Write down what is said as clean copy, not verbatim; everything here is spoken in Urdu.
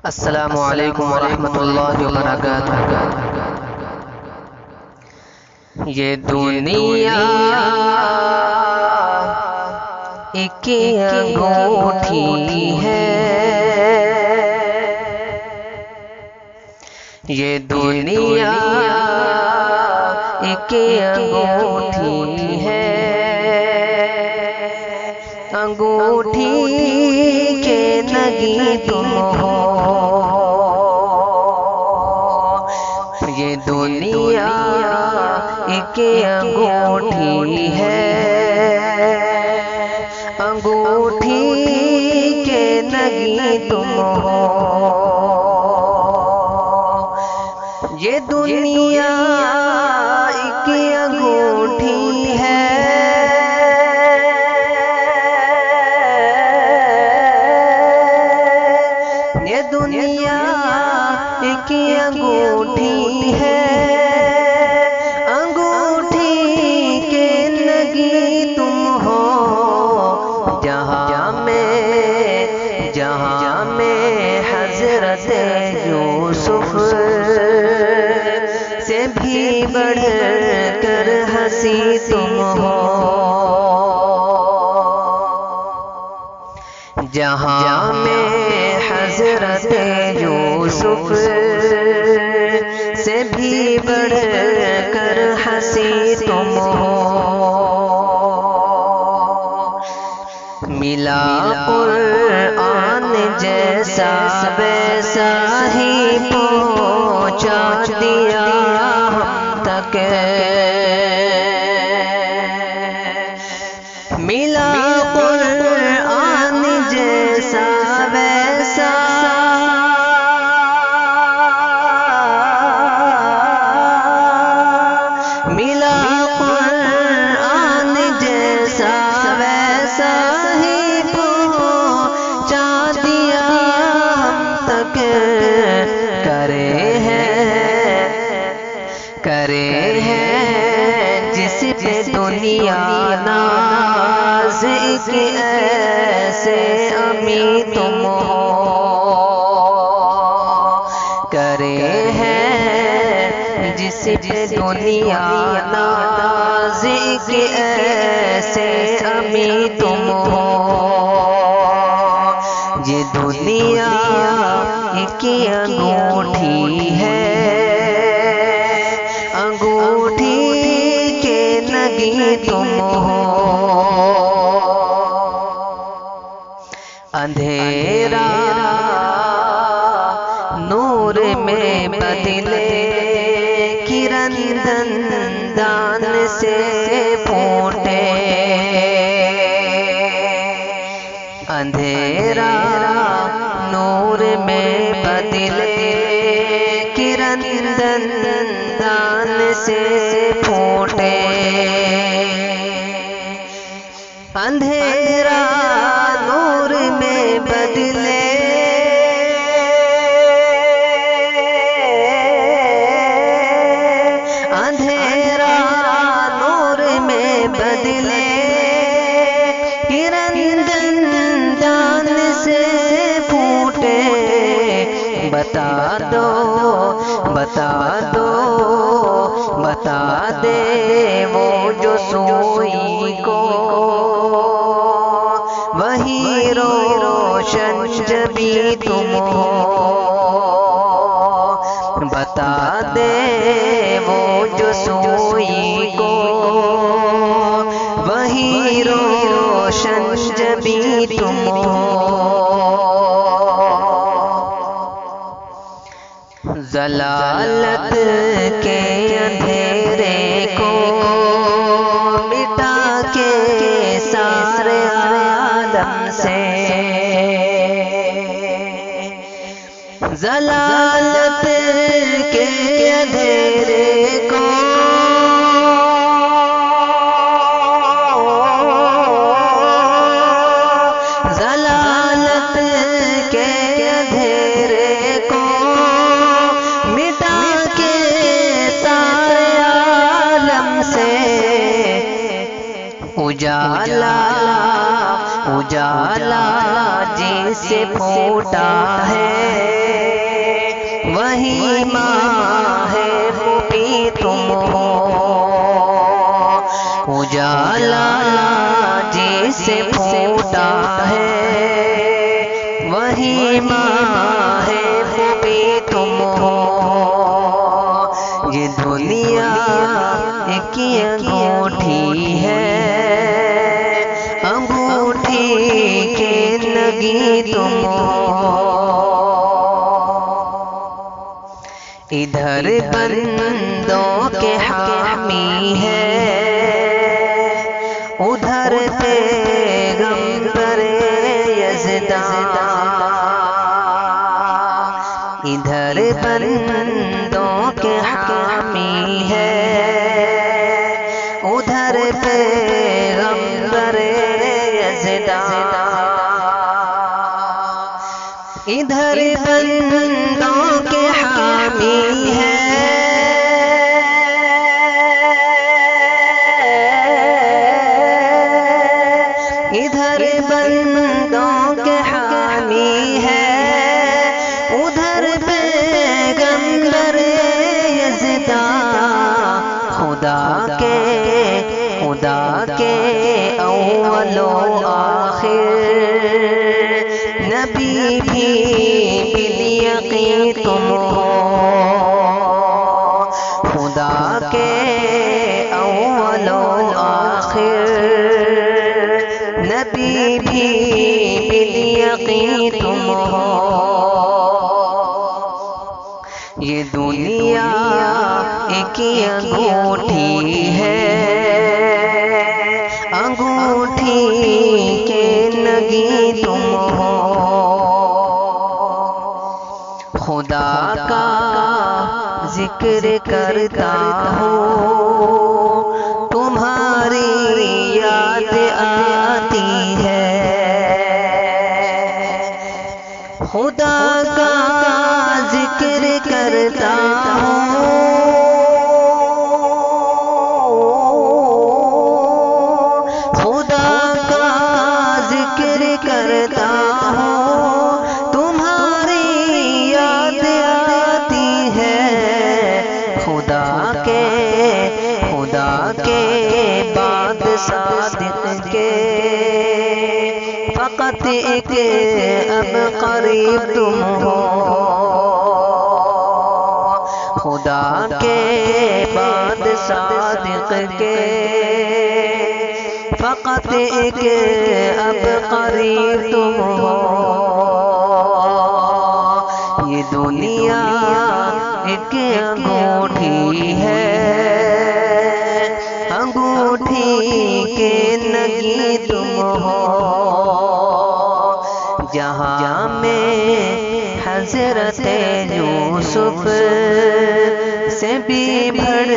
السلام علیکم ورحمۃ اللہ وبرکاتہ۔ یہ دنیا ایک انگوٹھی ہے، یہ دنیا ایک انگوٹھی ہے، انگوٹھی کے نگیں تم ہو۔ یہ دنیا ایک انگوٹھی ہے، انگوٹھی کے نگیں تم ہو۔ یہ دنیا ایک انگوٹھی ہے، یہ دنیا ایک انگوٹھی ہے، انگوٹھی کے نگیں تم ہو۔ جہاں میں حضرت یوسف سے بھی بڑھ کر ہنسی تم ہو۔ جہاں میں حضرت یوسف سے بھی بڑھ کر ہنسی تم ہو۔ ملا قرآن جیسا ویسا ہی پہنچا دیا ہم تک، ملا قرآن جیسا ویسا ملا قرآن جیسا ویسا ہی پہنچا دیا ہم تک۔ کرے ہیں جس پہ دنیا ناز، ایک ایسے امی تم ہو۔ کرے ہیں جس پہ دنیا ناز، ایک ایسے امی تم ہو۔ یہ دنیا ایک انگوٹھی ہے، انگوٹھی کے نگیں تم ہو۔ اندھیرا نور میں بدلے، کرن دندان سے پھوٹے۔ اندھیرا نور میں بدلے، کرن دندان سے پھوٹے۔ اندھیرا نور میں بدلے، اندھیرا نور میں بدلے، کرن دندان سے پھوٹے۔ بتا دے وہ جو سوئی کو، وہی روشن جبیں تم ہو۔ بتا دے وہ جو سوئی کو، وہی روشن جبیں تم ہو۔ ضلالت کے اندھیرے کو مٹا کے سارے عالم سے، ضلالت کے اندھیرے کو ضلالت کے اندھیرے کو مٹا کے سارے عالم سے، اجالا جس سے پھوٹا ہے، وہی ماہ مبیں تم ہو، اجالا جسے پھوٹا ہے وہی ماہ مبیں تم ہو، یہ دنیا ایک انگوٹھی ہے، انگوٹھی کے نگیں تم ہو، ادھر بندوں کے حامی ہے، ادھر پیغمبر یزدان، ادھر بندوں کے حامی ہے، ادھر پیغمبر یزدان، ادھر بندوں کے حامی ہے، ادھر بندوں کے حامی ہے، ادھر پیغمبر یزدان، خدا کے اول و آخر نبی بھی بالیقین تم ہو، خدا کے اول و آخر نبی بھی بالیقین تم ہو، یہ دنیا ایک انگوٹھی ہے، انگوٹھی کے نگیں تم ہو، خدا کا ذکر کرتا ہوں تمہاری یاد آتی ہے، خدا کا ذکر کرتا ہوں خدا کا ذکر کرتا ہوں تمہاری یاد آتی ہے، خدا کے بعد صادق کے فقط ایک اب قریب تم ہو، خدا کے بعد صادق کے فقط ایک اب قریب تم ہو، یہ دنیا ایک انگوٹھی ہے، انگوٹھی کے نگیں تم ہو، جہاں میں حضرت یوسف سے بھی بڑھ